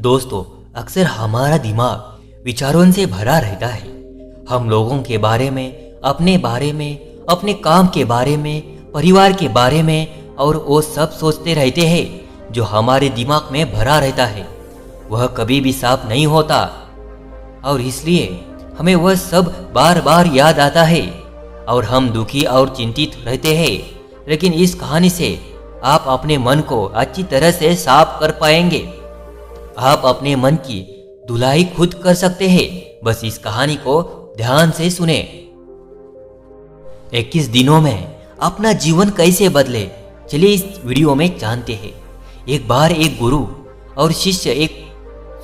दोस्तों, अक्सर हमारा दिमाग विचारों से भरा रहता है। हम लोगों के बारे में, अपने काम के बारे में, परिवार के बारे में और वो सब सोचते रहते हैं जो हमारे दिमाग में भरा रहता है। वह कभी भी साफ नहीं होता और इसलिए हमें वह सब बार बार याद आता है और हम दुखी और चिंतित रहते हैं। लेकिन इस कहानी से आप अपने मन को अच्छी तरह से साफ कर पाएंगे। आप अपने मन की धुलाई खुद कर सकते हैं। बस इस कहानी को ध्यान से सुने। 21 दिनों में अपना जीवन कैसे बदले, चलिए इस वीडियो में जानते हैं। एक बार एक गुरु और शिष्य एक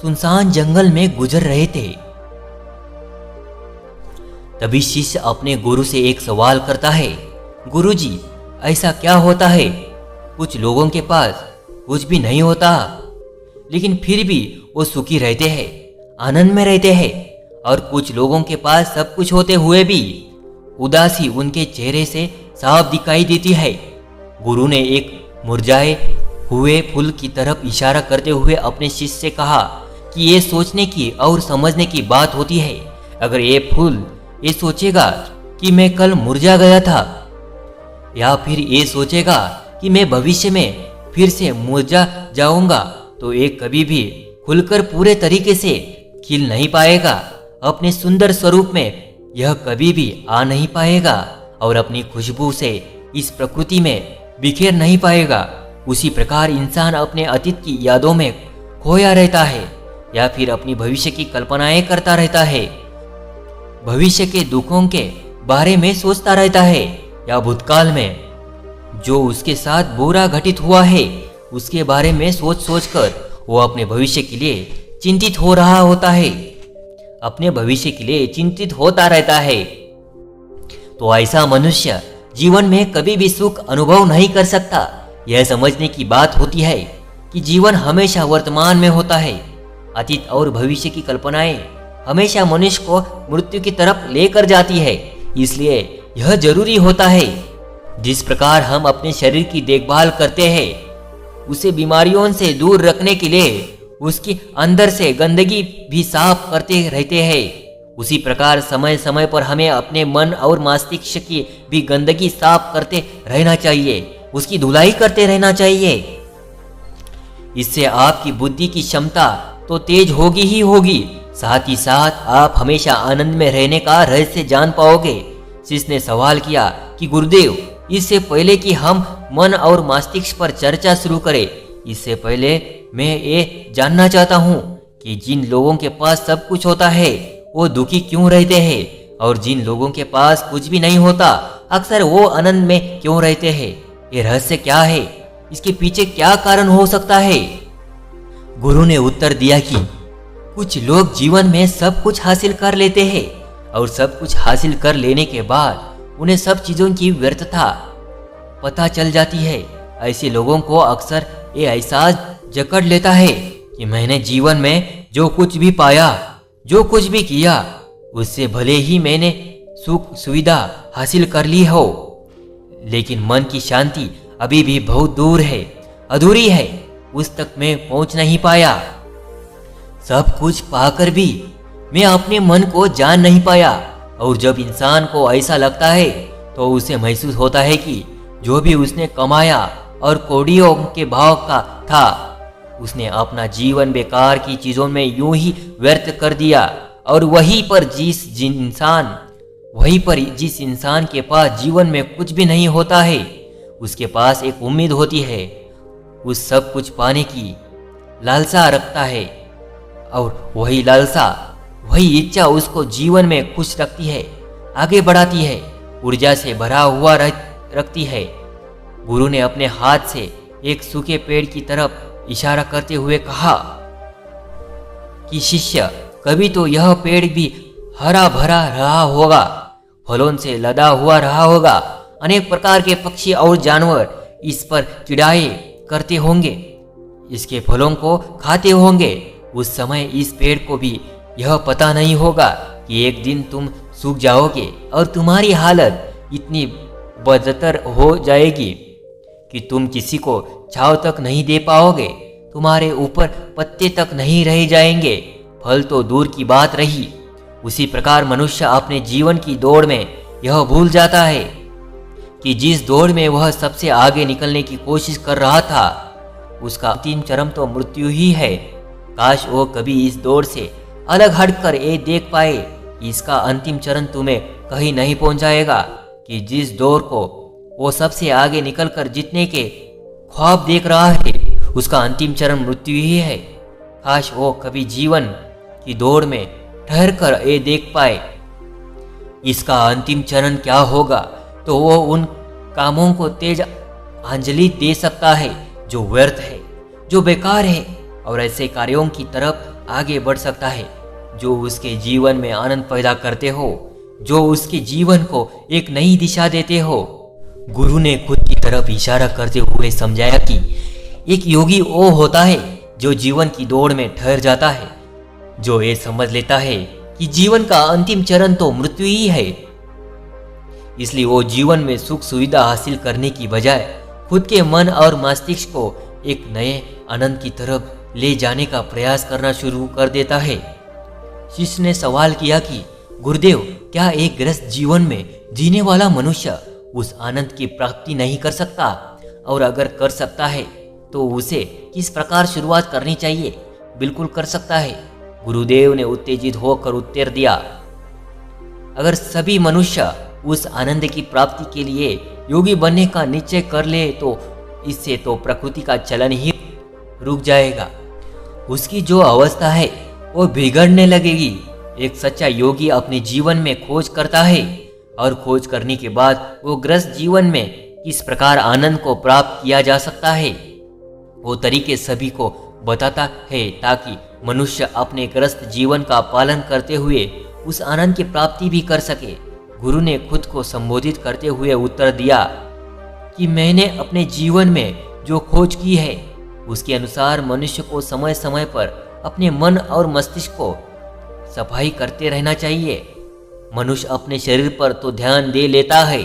सुनसान जंगल में गुजर रहे थे। तभी शिष्य अपने गुरु से एक सवाल करता है, गुरुजी, ऐसा क्या होता है? कुछ लोगों के पास कुछ भी नहीं होता, लेकिन फिर भी वो सुखी रहते हैं, आनंद में रहते हैं, और कुछ लोगों के पास सब कुछ होते हुए भी उदासी उनके चेहरे से साफ दिखाई देती है। गुरु ने एक मुरझाए हुए फूल की तरफ इशारा करते हुए अपने शिष्य से कहा कि ये सोचने की और समझने की बात होती है। अगर ये फूल ये सोचेगा कि मैं कल मुरझा गया था, या फिर ये सोचेगा कि मैं भविष्य में फिर से मुरझा जाऊंगा, तो ये कभी भी खुलकर पूरे तरीके से खिल नहीं पाएगा। अपने सुंदर स्वरूप में यह कभी भी आ नहीं पाएगा और अपनी खुशबू से इस प्रकृति में बिखेर नहीं पाएगा। उसी प्रकार इंसान अपने अतीत की यादों में खोया रहता है या फिर अपनी भविष्य की कल्पनाएं करता रहता है। भविष्य के दुखों के बारे में सोचता रहता है या भूतकाल में जो उसके साथ बुरा घटित हुआ है उसके बारे में सोच कर वो अपने भविष्य के लिए चिंतित हो रहा होता है, अपने भविष्य के लिए चिंतित होता रहता है। तो ऐसा मनुष्य जीवन में कभी भी सुख अनुभव नहीं कर सकता। यह समझने की बात होती है कि जीवन हमेशा वर्तमान में होता है। अतीत और भविष्य की कल्पनाएं हमेशा मनुष्य को मृत्यु की तरफ लेकर जाती है। इसलिए यह जरूरी होता है, जिस प्रकार हम अपने शरीर की देखभाल करते हैं उसे बीमारियों से दूर रखने के लिए उसकी अंदर से गंदगी भी साफ करते रहते हैं, उसी प्रकार समय समय पर हमें अपने मन और मस्तिष्क की भी गंदगी साफ करते रहना चाहिए, उसकी धुलाई करते रहना चाहिए। इससे आपकी बुद्धि की क्षमता तो तेज होगी ही होगी, साथ ही साथ आप हमेशा आनंद में रहने का रहस्य जान पाओगे। शिष्य ने सवाल किया कि गुरुदेव, इससे पहले कि हम मन और मस्तिष्क पर चर्चा शुरू करें, इससे पहले मैं ये जानना चाहता हूँ कि जिन लोगों के पास सब कुछ होता है वो दुखी क्यों रहते हैं, और जिन लोगों के पास कुछ भी नहीं होता अक्सर वो आनंद में क्यों रहते हैं? ये रहस्य क्या है? इसके पीछे क्या कारण हो सकता है? गुरु ने उत्तर दिया कि कुछ लोग जीवन में सब कुछ हासिल कर लेते हैं और सब कुछ हासिल कर लेने के बाद उन्हें सब चीजों की व्यर्थता पता चल जाती है। ऐसे लोगों को अक्सर ये एहसास जकड़ लेता है कि मैंने जीवन में जो कुछ भी पाया, जो कुछ भी किया, उससे भले ही मैंने सुख सुविधा हासिल कर ली हो, लेकिन मन की शांति अभी भी बहुत दूर है, अधूरी है, उस तक मैं पहुंच नहीं पाया। सब कुछ पाकर भी मैं अपने मन को जान नहीं पाया। और जब इंसान को ऐसा लगता है तो उसे महसूस होता है कि जो भी उसने कमाया और कौड़ियों के भाव का था, उसने अपना जीवन बेकार की चीजों में यूं ही व्यर्थ कर दिया। और वहीं पर जिस इंसान के पास जीवन में कुछ भी नहीं होता है, उसके पास एक उम्मीद होती है, उस सब कुछ पाने की लालसा रखता है, और वही लालसा, वही इच्छा उसको जीवन में खुश रखती है, आगे बढ़ाती है, ऊर्जा से भरा हुआ रखती है। गुरु ने अपने हाथ से एक सूखे पेड़ की तरफ इशारा करते हुए कहा कि शिष्य, कभी तो यह पेड़ भी हरा भरा रहा होगा, फलों से लदा हुआ रहा होगा, अनेक प्रकार के पक्षी और जानवर इस पर चिड़ाई करते होंगे, इसके फलों को खाते होंगे। उस समय इस पेड़ को भी यह पता नहीं होगा कि एक दिन तुम सूख जाओगे और तुम्हारी हालत इतनी बदतर हो जाएगी कि तुम किसी को छांव तक नहीं दे पाओगे। तुम्हारे ऊपर पत्ते तक नहीं रह जाएंगे, फल तो दूर की बात रही। उसी प्रकार मनुष्य अपने जीवन की दौड़ में यह भूल जाता है कि जिस दौड़ में वह सबसे आगे निकलने की कोशिश कर रहा था, उसका अंतिम चरम तो मृत्यु ही है। काश वो कभी इस दौड़ से अलग हटकर ये देख पाए कि इसका अंतिम चरण तुम्हें कहीं नहीं पहुंचाएगा, कि जिस दौड़ को वो सबसे आगे निकलकर जीतने के ख्वाब देख रहा है, उसका अंतिम चरण मृत्यु ही है। काश वो कभी जीवन की दौड़ में ठहर कर ये देख पाए इसका अंतिम चरण क्या होगा, तो वो उन कामों को तेज अंजलि दे सकता है जो व्यर्थ है, जो बेकार है, और ऐसे कार्यों की तरफ आगे बढ़ सकता है जो उसके जीवन में आनंद पैदा करते हो, जो उसके जीवन को एक नई दिशा देते हो। गुरु ने खुद की तरफ इशारा करते हुए समझाया कि एक योगी वो होता है जो जीवन की दौड़ में ठहर जाता है, जो ये समझ लेता है कि जीवन का अंतिम चरण तो मृत्यु ही है। इसलिए वो जीवन में सुख सुविधा हासिल करने की बजाय खुद के मन और मस्तिष्क को एक नए आनंद की तरफ ले जाने का प्रयास करना शुरू कर देता है। शिष्य ने सवाल किया कि गुरुदेव, क्या एक गृहस्थ जीवन में जीने वाला मनुष्य उस आनंद की प्राप्ति नहीं कर सकता, और अगर कर सकता है तो उसे किस प्रकार शुरुआत करनी चाहिए? बिल्कुल कर सकता है, गुरुदेव ने उत्तेजित होकर उत्तर दिया। अगर सभी मनुष्य उस आनंद की प्राप्ति के लिए योगी बनने का निश्चय कर ले तो इससे तो प्रकृति का चलन ही रुक जाएगा। उसकी जो अवस्था है वो बिगड़ने लगेगी। एक सच्चा योगी अपने जीवन में खोज करता है, और खोज करने के बाद वो गृहस्थ जीवन में किस प्रकार आनंद को प्राप्त किया जा सकता है वो तरीके सभी को बताता है, ताकि मनुष्य अपने गृहस्थ जीवन का पालन करते हुए उस आनंद की प्राप्ति भी कर सके। गुरु ने खुद को संबोधित करते हुए उत्तर दिया कि मैंने अपने जीवन में जो खोज की है उसके अनुसार मनुष्य को समय समय पर अपने मन और मस्तिष्क को सफाई करते रहना चाहिए। मनुष्य अपने शरीर पर तो ध्यान दे लेता है,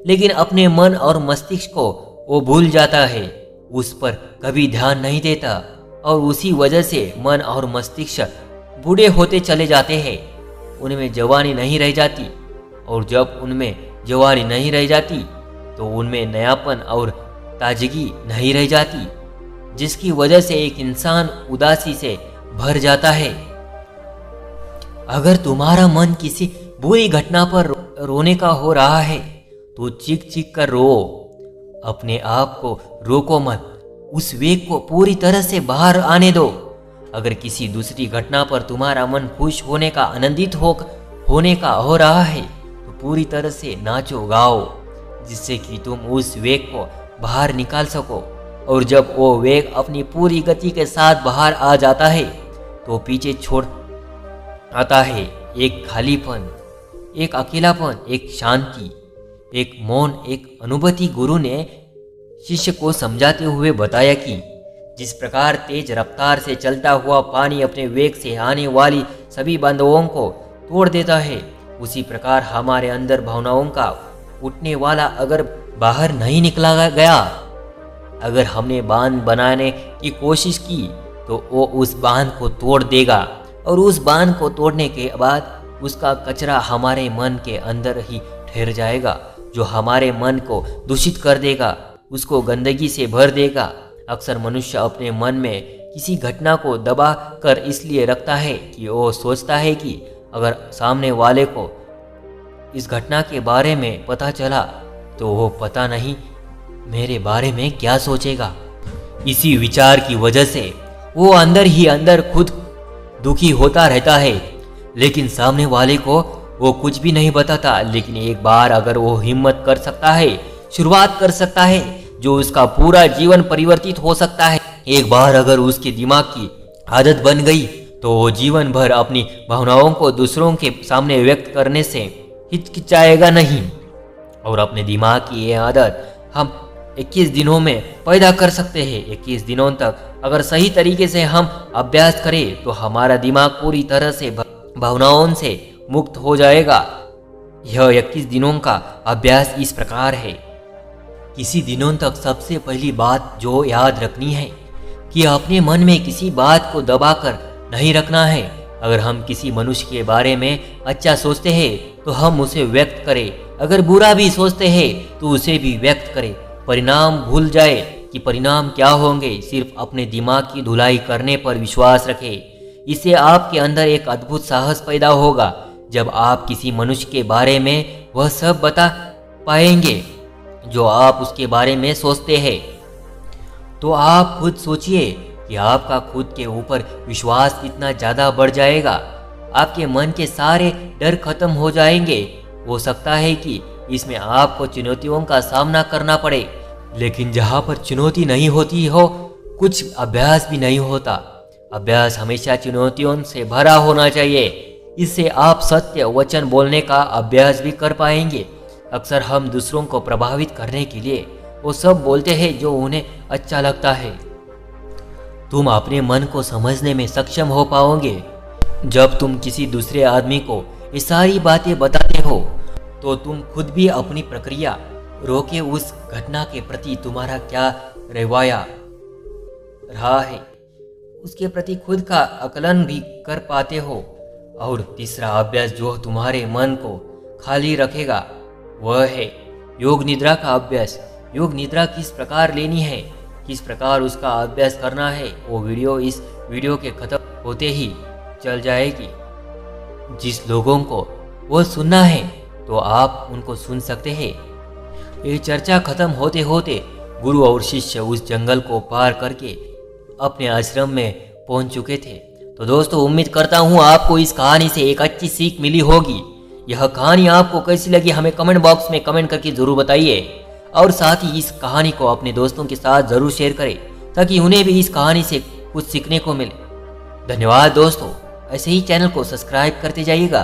लेकिन अपने मन और मस्तिष्क को वो भूल जाता है, उस पर कभी ध्यान नहीं देता, और उसी वजह से मन और मस्तिष्क बूढ़े होते चले जाते हैं। उनमें जवानी नहीं रह जाती, और जब उनमें जवानी नहीं रह जाती तो उनमें नयापन और ताजगी नहीं रह जाती, जिसकी वजह से एक इंसान उदासी से भर जाता है। अगर तुम्हारा मन किसी बुरी घटना पर रोने का हो रहा है तो चीख चीख कर रो, अपने आप को रोको मत, उस वेग को पूरी तरह से बाहर आने दो। अगर किसी दूसरी घटना पर तुम्हारा मन खुश होने का आनंदित होने का हो रहा है तो पूरी तरह से नाचो गाओ, जिससे कि तुम उस वेग को बाहर निकाल सको। और जब वो वेग अपनी पूरी गति के साथ बाहर आ जाता है तो पीछे छोड़ आता है एक खालीपन, एक अकेलापन, एक शांति, एक मौन, एक अनुभूति। गुरु ने शिष्य को समझाते हुए बताया कि जिस प्रकार तेज रफ्तार से चलता हुआ पानी अपने वेग से आने वाली सभी बांधवों को तोड़ देता है, उसी प्रकार हमारे अंदर भावनाओं का उठने वाला अगर बाहर नहीं निकला गया, अगर हमने बांध बनाने की कोशिश की तो वो उस बांध को तोड़ देगा, और उस बांध को तोड़ने के बाद उसका कचरा हमारे मन के अंदर ही ठहर जाएगा, जो हमारे मन को दूषित कर देगा, उसको गंदगी से भर देगा। अक्सर मनुष्य अपने मन में किसी घटना को दबा कर इसलिए रखता है कि वो सोचता है कि अगर सामने वाले को इस घटना के बारे में पता चला तो वो पता नहीं मेरे बारे में क्या सोचेगा। इसी विचार की वजह से वो अंदर ही अंदर खुद दुखी होता रहता है, लेकिन सामने वाले को वो कुछ भी नहीं बताता। लेकिन एक बार अगर वो हिम्मत कर सकता है, शुरुआत कर सकता है, जो उसका पूरा जीवन परिवर्तित हो सकता है। एक बार अगर उसके दिमाग की आदत बन गई तो वो जीवन भर अपनी भावनाओं को दूसरों के सामने व्यक्त करने से हिचकिचाएगा नहीं। और अपने दिमाग की ये आदत हम 21 दिनों में पैदा कर सकते हैं। 21 दिनों तक अगर सही तरीके से हम अभ्यास करें तो हमारा दिमाग पूरी तरह से भावनाओं से मुक्त हो जाएगा। यह 21 दिनों का अभ्यास इस प्रकार है। किसी दिनों तक सबसे पहली बात जो याद रखनी है कि अपने मन में किसी बात को दबाकर नहीं रखना है। अगर हम किसी मनुष्य के बारे में अच्छा सोचते हैं तो हम उसे व्यक्त करें, अगर बुरा भी सोचते हैं तो उसे भी व्यक्त करें। परिणाम भूल जाए कि परिणाम क्या होंगे, सिर्फ अपने दिमाग की धुलाई करने पर विश्वास रखें। इससे आपके अंदर एक अद्भुत साहस पैदा होगा। जब आप किसी मनुष्य के बारे में वह सब बता पाएंगे जो आप उसके बारे में सोचते हैं, तो आप खुद सोचिए कि आपका खुद के ऊपर विश्वास कितना ज़्यादा बढ़ जाएगा। आपके मन के सारे डर खत्म हो जाएंगे। हो सकता है कि इसमें आपको चुनौतियों का सामना करना पड़े, लेकिन जहाँ पर चुनौती नहीं होती हो, कुछ अभ्यास भी नहीं होता। अभ्यास हमेशा चुनौतियों से भरा होना चाहिए। इससे आप सत्य वचन बोलने का अभ्यास भी कर पाएंगे। अक्सर हम दूसरों को प्रभावित करने के लिए वो सब बोलते हैं जो उन्हें अच्छा लगता है। तुम अपने मन को समझने में सक्षम हो पाओगे। जब तुम किसी दूसरे आदमी को ये सारी बातें बताते हो तो तुम खुद भी अपनी प्रक्रिया रोके उस घटना के प्रति तुम्हारा क्या रवैया रहा है, उसके प्रति खुद का आकलन भी कर पाते हो। और तीसरा अभ्यास जो तुम्हारे मन को खाली रखेगा वह है योग निद्रा का अभ्यास। योग निद्रा किस प्रकार लेनी है, किस प्रकार उसका अभ्यास करना है, वो वीडियो इस वीडियो के खत्म होते ही चल जाएगी। जिस लोगों को वो सुनना है तो आप उनको सुन सकते हैं। ये चर्चा खत्म होते होते गुरु और शिष्य उस जंगल को पार करके अपने आश्रम में पहुंच चुके थे। तो दोस्तों, उम्मीद करता हूँ आपको इस कहानी से एक अच्छी सीख मिली होगी। यह कहानी आपको कैसी लगी हमें कमेंट बॉक्स में कमेंट करके जरूर बताइए, और साथ ही इस कहानी को अपने दोस्तों के साथ जरूर शेयर करें ताकि उन्हें भी इस कहानी से कुछ सीखने को मिले। धन्यवाद दोस्तों, ऐसे ही चैनल को सब्सक्राइब करते जाइएगा।